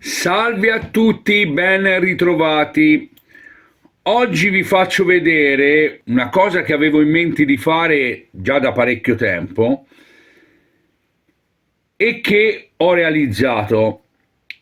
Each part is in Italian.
Salve a tutti, ben ritrovati. Oggi vi faccio vedere una cosa che avevo in mente di fare già da parecchio tempo e che ho realizzato.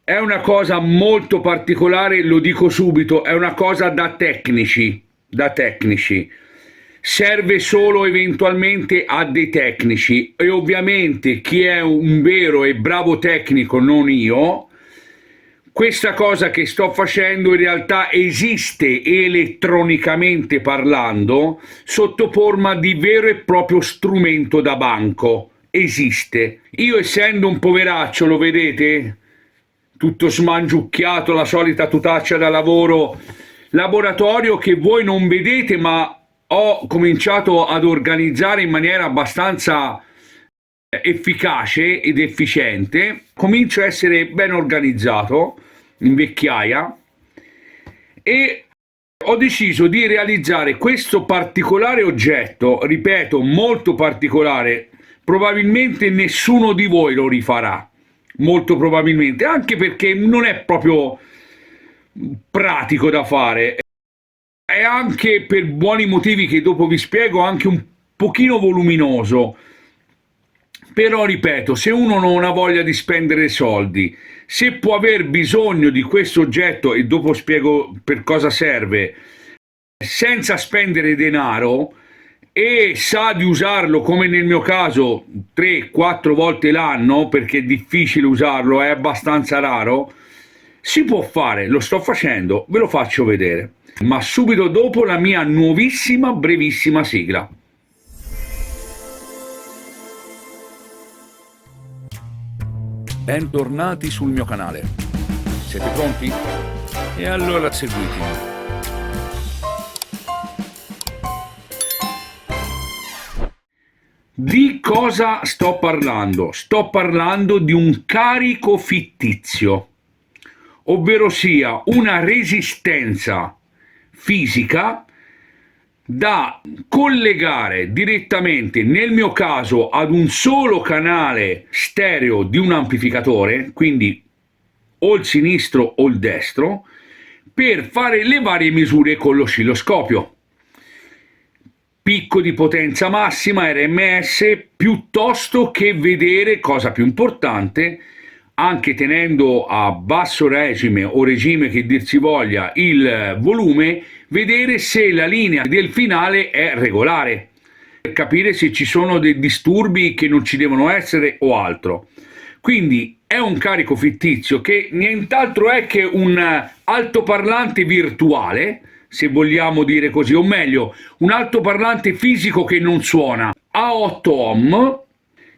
È una cosa molto particolare, lo dico subito, è una cosa da tecnici. Serve solo eventualmente a dei tecnici e ovviamente chi è un vero e bravo tecnico, non io, questa cosa che sto facendo in realtà esiste elettronicamente parlando sotto forma di vero e proprio strumento da banco. Esiste. Io essendo un poveraccio, lo vedete? Tutto smangiucchiato, la solita tutaccia da lavoro, laboratorio che voi non vedete, ma ho cominciato ad organizzare in maniera abbastanza efficace ed efficiente. Comincio a essere ben organizzato in vecchiaia e ho deciso di realizzare questo particolare oggetto, ripeto, molto particolare. Probabilmente nessuno di voi lo rifarà, molto probabilmente, anche perché non è proprio pratico da fare, è anche per buoni motivi che dopo vi spiego, anche un pochino voluminoso. Però ripeto, se uno non ha voglia di spendere soldi, se può aver bisogno di questo oggetto, e dopo spiego per cosa serve, senza spendere denaro, e sa di usarlo come nel mio caso 3-4 volte l'anno, perché è difficile usarlo, è abbastanza raro, si può fare, lo sto facendo, ve lo faccio vedere, ma subito dopo la mia nuovissima brevissima sigla. Bentornati sul mio canale. Siete pronti? E allora seguitemi. Di cosa sto parlando? Sto parlando di un carico fittizio, ovvero sia una resistenza fisica da collegare direttamente, nel mio caso, ad un solo canale stereo di un amplificatore, quindi o il sinistro o il destro, per fare le varie misure con l'oscilloscopio. Picco di potenza massima, RMS, piuttosto che vedere, cosa più importante, anche tenendo a basso regime o regime che dir si voglia il volume, vedere se la linea del finale è regolare, per capire se ci sono dei disturbi che non ci devono essere o altro. Quindi è un carico fittizio che nient'altro è che un altoparlante virtuale, se vogliamo dire così, o meglio, un altoparlante fisico che non suona, a 8 ohm,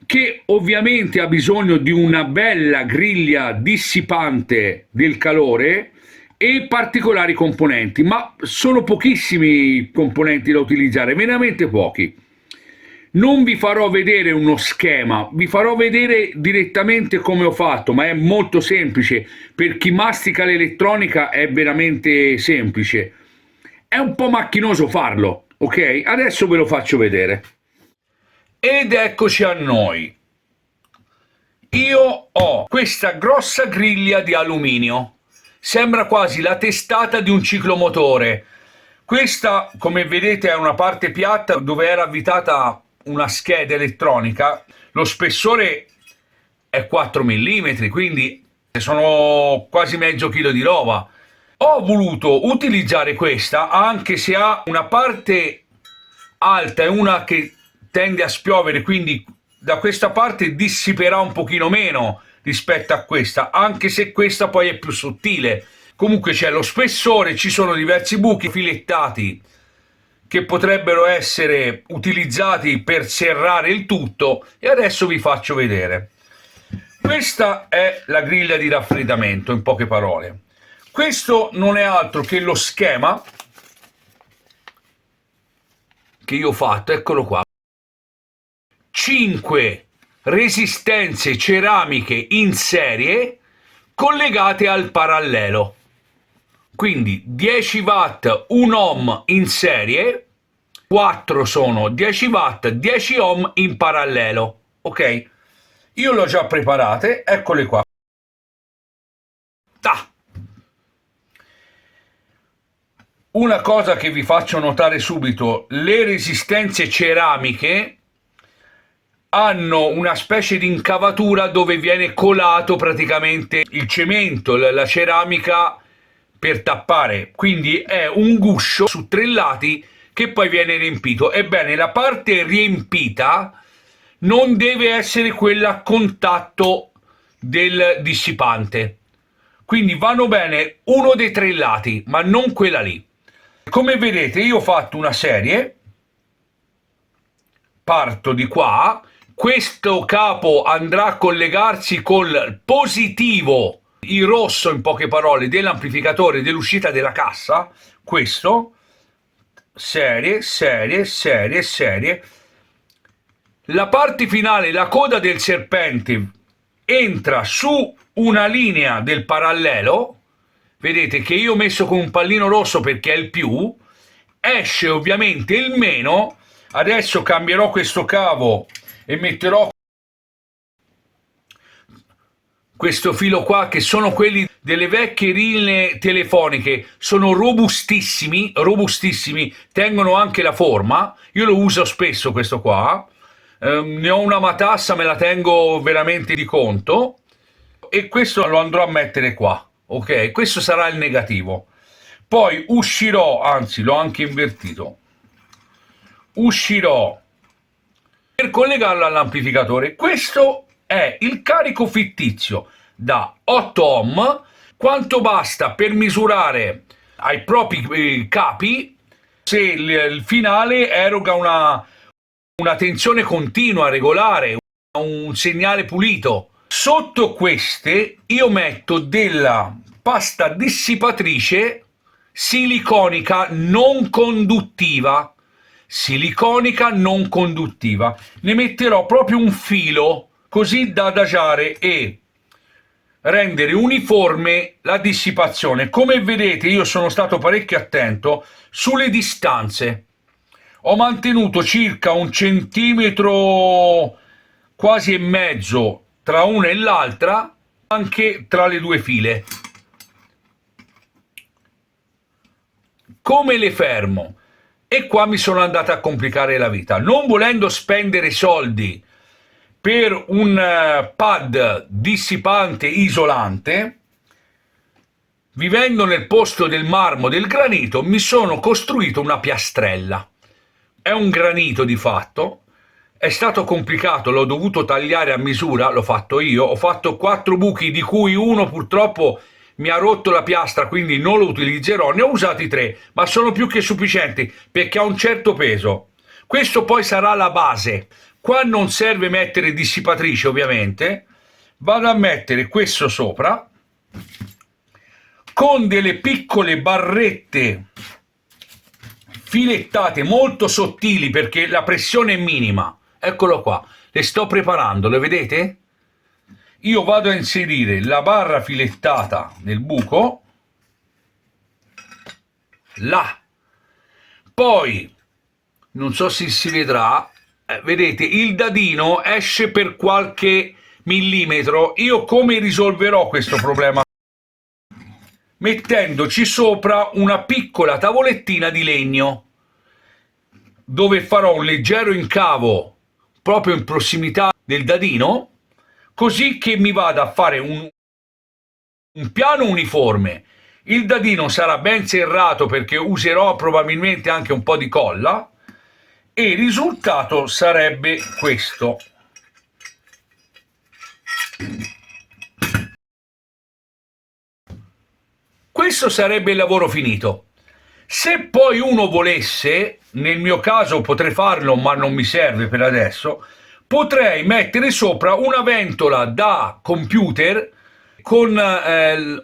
che ovviamente ha bisogno di una bella griglia dissipante del calore e particolari componenti, ma sono pochissimi componenti da utilizzare, veramente pochi. Non vi farò vedere uno schema, vi farò vedere direttamente come ho fatto, ma è molto semplice. Per chi mastica l'elettronica è veramente semplice. È un po' macchinoso farlo, ok? Adesso ve lo faccio vedere. Ed eccoci a noi. Io ho questa grossa griglia di alluminio. Sembra quasi la testata di un ciclomotore. Questa, come vedete, è una parte piatta dove era avvitata una scheda elettronica. Lo spessore è 4 mm, quindi sono quasi mezzo chilo di roba. Ho voluto utilizzare questa, anche se ha una parte alta e una che tende a spiovere, quindi da questa parte dissiperà un pochino meno rispetto a questa, anche se questa poi è più sottile. Comunque c'è lo spessore, ci sono diversi buchi filettati che potrebbero essere utilizzati per serrare il tutto, e adesso vi faccio vedere. Questa è la griglia di raffreddamento, in poche parole. Questo non è altro che lo schema che io ho fatto, eccolo qua. 5 resistenze ceramiche in serie collegate al parallelo. Quindi 10 watt, 1 ohm in serie, 4 sono 10 watt, 10 ohm in parallelo. Ok? Io le ho già preparate, eccole qua. Una cosa che vi faccio notare subito, le resistenze ceramiche hanno una specie di incavatura dove viene colato praticamente il cemento, la ceramica per tappare, quindi è un guscio su 3 lati che poi viene riempito. Ebbene, la parte riempita non deve essere quella a contatto del dissipante, quindi vanno bene uno dei 3 lati, ma non quella lì. Come vedete, io ho fatto una serie, parto di qua, questo capo andrà a collegarsi col positivo, il rosso in poche parole, dell'amplificatore dell'uscita della cassa, questo, serie, serie, serie, serie. La parte finale, la coda del serpente, entra su una linea del parallelo, vedete che io ho messo con un pallino rosso perché è il più, esce ovviamente il meno. Adesso cambierò questo cavo e metterò questo filo qua, che sono quelli delle vecchie linee telefoniche, sono robustissimi, robustissimi, tengono anche la forma. Io lo uso spesso questo qua, ne ho una matassa, me la tengo veramente di conto, e questo lo andrò a mettere qua, ok? Questo sarà il negativo. Poi uscirò, anzi l'ho anche invertito, uscirò per collegarlo all'amplificatore. Questo è il carico fittizio da 8 ohm, quanto basta per misurare ai propri capi se il finale eroga una tensione continua, regolare, un segnale pulito. Sotto queste io metto della pasta dissipatrice siliconica non conduttiva. Siliconica non conduttiva. Ne metterò proprio un filo così da adagiare e rendere uniforme la dissipazione. Come vedete, io sono stato parecchio attento sulle distanze. Ho mantenuto circa 1,5 cm quasi e mezzo tra una e l'altra, anche tra le due file. Come le fermo? E qua mi sono andato a complicare la vita, non volendo spendere soldi per un pad dissipante isolante. Vivendo nel posto del marmo, del granito, mi sono costruito una piastrella. È un granito di fatto, è stato complicato, l'ho dovuto tagliare a misura, l'ho fatto io, ho fatto 4 buchi di cui uno purtroppo mi ha rotto la piastra, quindi non lo utilizzerò, ne ho usati 3, ma sono più che sufficienti perché ha un certo peso. Questo poi sarà la base. Qua non serve mettere dissipatrice ovviamente, vado a mettere questo sopra con delle piccole barrette filettate molto sottili perché la pressione è minima. Eccolo qua, le sto preparando, le vedete? Io vado a inserire la barra filettata nel buco, là, poi non so se si vedrà, vedete il dadino esce per qualche millimetro. Io come risolverò questo problema? Mettendoci sopra una piccola tavolettina di legno dove farò un leggero incavo proprio in prossimità del dadino, così che mi vada a fare un piano uniforme. Il dadino sarà ben serrato perché userò probabilmente anche un po' di colla e il risultato sarebbe questo. Questo sarebbe il lavoro finito. Se poi uno volesse, nel mio caso potrei farlo ma non mi serve per adesso, potrei mettere sopra una ventola da computer con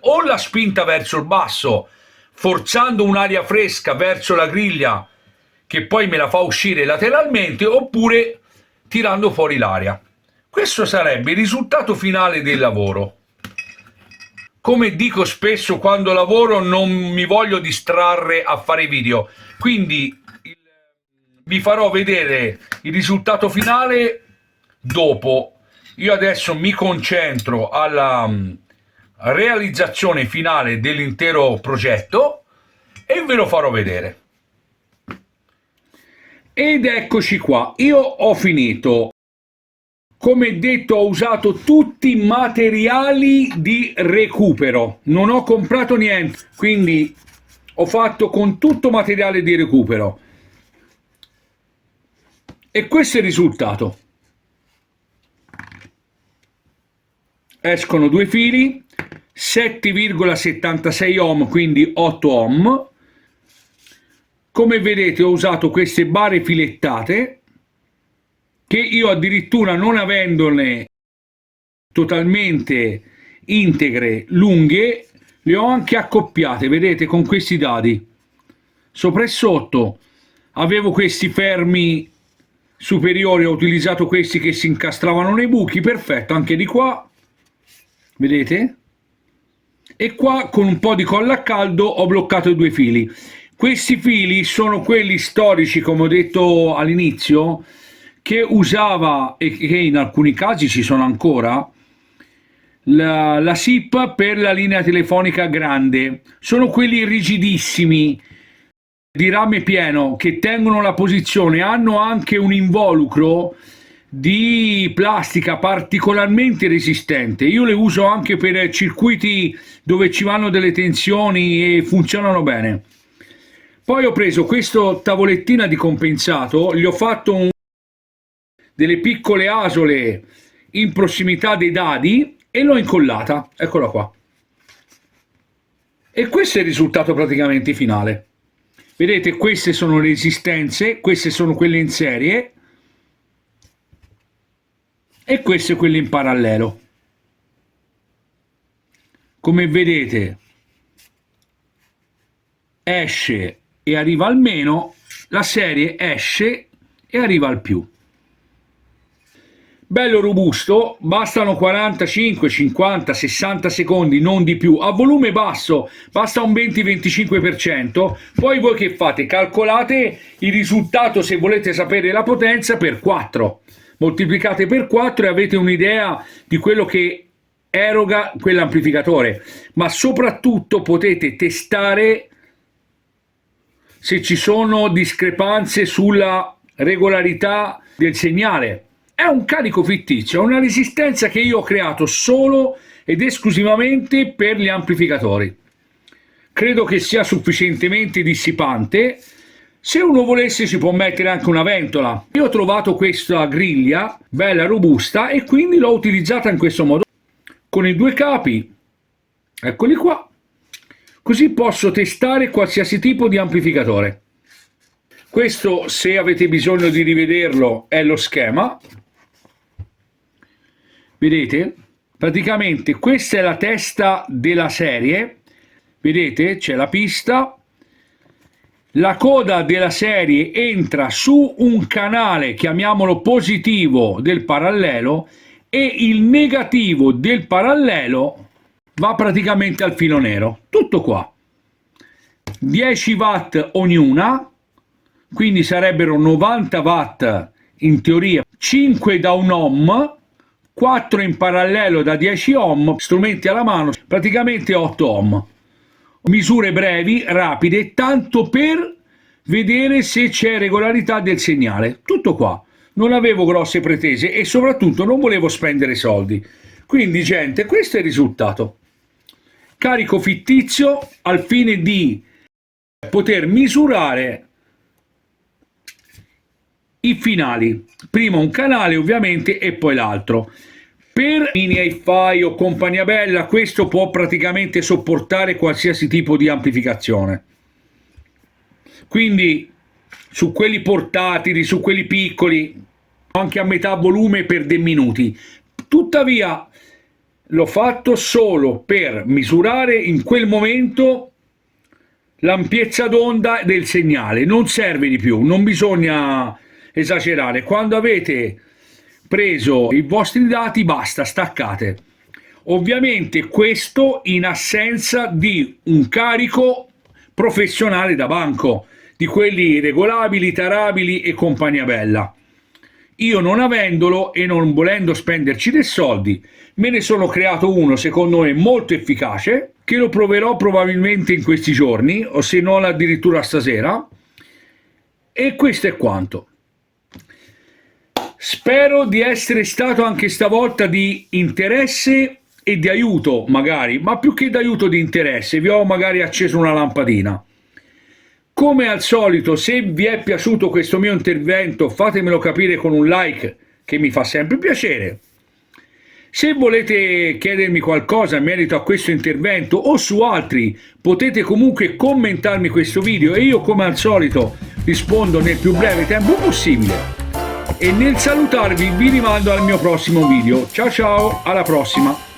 o la spinta verso il basso, forzando un'aria fresca verso la griglia che poi me la fa uscire lateralmente, oppure tirando fuori l'aria. Questo sarebbe il risultato finale del lavoro. Come dico spesso quando lavoro, non mi voglio distrarre a fare video, quindi vi farò vedere il risultato finale dopo. Io adesso mi concentro alla realizzazione finale dell'intero progetto e ve lo farò vedere. Ed eccoci qua, io ho finito. Come detto, ho usato tutti i materiali di recupero, non ho comprato niente, quindi ho fatto con tutto materiale di recupero. E questo è il risultato. Escono due fili, 7,76 ohm, quindi 8 ohm. Come vedete ho usato queste bare filettate, che io addirittura non avendone totalmente integre lunghe, le ho anche accoppiate, vedete, con questi dadi. Sopra e sotto avevo questi fermi superiori, ho utilizzato questi che si incastravano nei buchi, perfetto, anche di qua, vedete? E qua con un po' di colla a caldo ho bloccato i due fili. Questi fili sono quelli storici, come ho detto all'inizio, che usava, e che in alcuni casi ci sono ancora, la SIP per la linea telefonica grande. Sono quelli rigidissimi, di rame pieno, che tengono la posizione, hanno anche un involucro di plastica particolarmente resistente. Io le uso anche per circuiti dove ci vanno delle tensioni e funzionano bene. Poi ho preso questo tavolettina di compensato, gli ho fatto delle piccole asole in prossimità dei dadi e l'ho incollata, eccola qua. E questo è il risultato praticamente finale. Vedete, queste sono le resistenze, queste sono quelle in serie e queste quelle in parallelo. Come vedete esce e arriva al meno, la serie esce e arriva al più. Bello robusto, bastano 45, 50, 60 secondi, non di più. A volume basso basta un 20-25%, poi voi che fate? Calcolate il risultato, se volete sapere la potenza, per 4. Moltiplicate per 4 e avete un'idea di quello che eroga quell'amplificatore. Ma soprattutto potete testare se ci sono discrepanze sulla regolarità del segnale. È un carico fittizio, è una resistenza che io ho creato solo ed esclusivamente per gli amplificatori. Credo che sia sufficientemente dissipante. Se uno volesse ci può mettere anche una ventola. Io ho trovato questa griglia bella robusta e quindi l'ho utilizzata in questo modo, con i due capi, eccoli qua, così posso testare qualsiasi tipo di amplificatore. Questo, se avete bisogno di rivederlo, è lo schema. Vedete? Praticamente questa è la testa della serie, vedete? C'è la pista, la coda della serie entra su un canale, chiamiamolo positivo, del parallelo, e il negativo del parallelo va praticamente al filo nero. Tutto qua. 10 watt ognuna, quindi sarebbero 90 watt in teoria, 5 da 1 ohm, 4 in parallelo da 10 ohm, strumenti alla mano, praticamente 8 ohm. Misure brevi, rapide, tanto per vedere se c'è regolarità del segnale. Tutto qua. Non avevo grosse pretese e soprattutto non volevo spendere soldi. Quindi, gente, questo è il risultato. Carico fittizio al fine di poter misurare i finali, prima un canale ovviamente e poi l'altro. Per mini hi-fi o compagnia bella questo può praticamente sopportare qualsiasi tipo di amplificazione, quindi su quelli portatili, su quelli piccoli, anche a metà volume per dei minuti. Tuttavia l'ho fatto solo per misurare in quel momento l'ampiezza d'onda del segnale, non serve di più, non bisogna esagerare. Quando avete preso i vostri dati basta, staccate. Ovviamente questo in assenza di un carico professionale da banco, di quelli regolabili, tarabili e compagnia bella. Io non avendolo e non volendo spenderci dei soldi, me ne sono creato uno secondo me molto efficace, che lo proverò probabilmente in questi giorni, o se non addirittura stasera. E questo è quanto. Spero di essere stato anche stavolta di interesse e di aiuto, magari, ma più che d'aiuto, di interesse. Vi ho magari acceso una lampadina. Come al solito, se vi è piaciuto questo mio intervento, fatemelo capire con un like, che mi fa sempre piacere. Se volete chiedermi qualcosa in merito a questo intervento o su altri, potete comunque commentarmi questo video e io, come al solito, rispondo nel più breve tempo possibile. E nel salutarvi vi rimando al mio prossimo video. Ciao ciao, alla prossima!